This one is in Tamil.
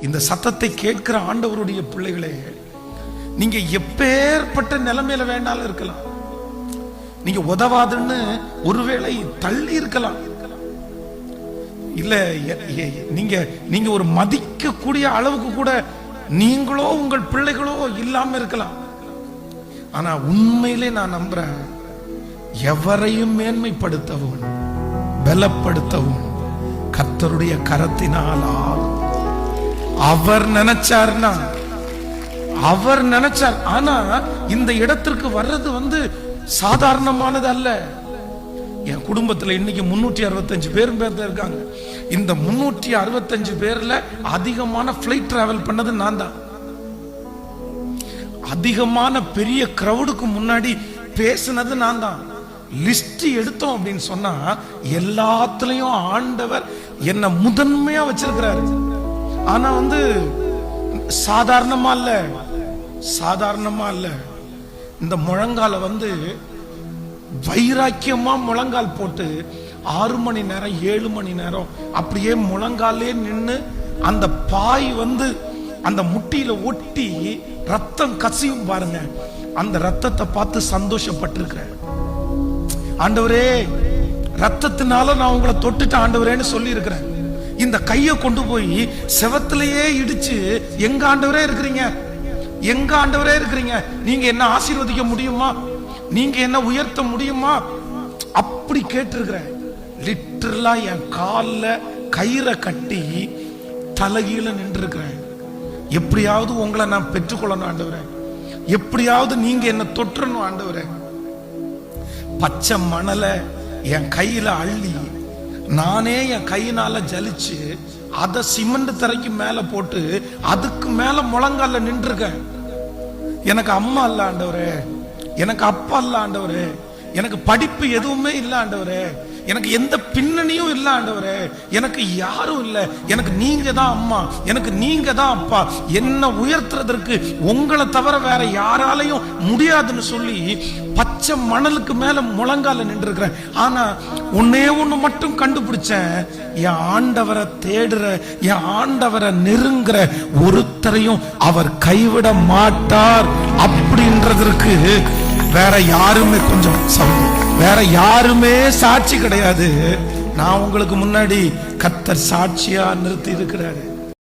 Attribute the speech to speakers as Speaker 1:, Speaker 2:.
Speaker 1: இந்த சத்தத்தை கேட்கிற ஆண்டவருடைய பிள்ளைகளே, நீங்க எப்பேற்பட்ட நிலைமையில வேணாலும் இருக்கலாம். நீங்க உதவாதுன்னு ஒருவேளை தள்ளி இருக்கலாம். இல்ல நீங்க ஒரு மதிக்க கூடிய அளவுக்கு கூட நீங்களோ உங்கள் பிள்ளைகளோ இல்லாம இருக்கலாம். ஆனா உண்மையிலே நான் நம்புறேன், எவரையும் மேன்மைப்படுத்தவும் பலப்படுத்தவும் கர்த்தருடைய கரத்தினால் அவர் நினைச்சார். ஆனா இந்த இடத்திற்கு வர்றது சாதாரணமானது அல்ல. என் குடும்பத்துல இன்னைக்கு 365 பேர் இருக்காங்க. இந்த 365 பேர்ல அதிகமான பிளைட் டிராவல் பண்ணது நான் தான். அதிகமான பெரிய கிரவுடுக்கு முன்னாடி பேசினது நான் தான். லிஸ்ட் எடுத்தோம் அப்படின்னு சொன்னா எல்லாத்துலயும் ஆண்டவர் என்ன முதன்மையா வச்சிருக்கிறாரு. ஆனா சாதாரணமா இல்ல. இந்த முழங்கால வைராக்கியமா முழங்கால் போட்டு 6 மணி நேரம் 7 மணி நேரம் அப்படியே முழங்காலே நின்னு அந்த பாய் அந்த முட்டியில ஒட்டி ரத்தம் கசியும் பாருங்க. அந்த ரத்தத்தை பார்த்து சந்தோஷப்பட்டிருக்கிறேன். ஆண்டவரே, ரத்தத்தினால நான் உங்களை தொட்டுட்டு ஆண்டவரேன்னு சொல்லி இருக்கிறேன். இந்த கையை கொண்டு போய் செவத்திலேயே இடிச்சு எங்க ஆண்டவரே இருக்கிறீங்க, நீங்க என்ன ஆசீர்வதிக்க முடியுமா, நீங்க என்ன உயர்த்த முடியுமா அப்படி கேட்டிருக்கிறேன். லிட்டரலா என் கால்ல கயிறை கட்டி தலைகீழ நின்று இருக்கிறேன். எப்படியாவது உங்களை நான் பெற்றுக்கொள்ளணும் ஆண்டவரே, எப்படியாவது நீங்க என்ன தொற்றணும் ஆண்டவரே. பச்சை மணலை என் கையில அள்ளி நானே என் கையினால ஜலிச்சு அத சிமெண்ட் தரைக்கு மேல போட்டு அதுக்கு மேல முழங்கால நின்றுருக்கேன். எனக்கு அம்மா இல்ல ஆண்டவரே, எனக்கு அப்பா இல்ல ஆண்டவரே, எனக்கு படிப்பு எதுவுமே இல்ல ஆண்டவரே, எனக்கு எந்த பின்னணியும் இல்ல ஆண்டவரே, எனக்கு யாரும் இல்ல, எனக்கு நீங்க தான் அம்மா, எனக்கு நீங்க தான் அப்பா, என்ன உயர்த்துறதற்கு உங்களை தவிர வேற யாராலையும் முடியாதுன்னு சொல்லி பச்சை மணலுக்கு மேல முழங்கால நின்று இருக்கிறேன். ஆனா ஒன்னே ஒண்ணு மட்டும் கண்டுபிடிச்சேன், என் ஆண்டவரை தேடுற, என் ஆண்டவரை நெருங்குற ஒருத்தரையும் அவர் கைவிட மாட்டார் அப்படின்றதற்கு வேற யாருமே வேற யாருமே சாட்சி கிடையாது. நான் உங்களுக்கு முன்னாடி கர்த்தர் சாட்சியா நிறுத்தி இருக்கிறாரு.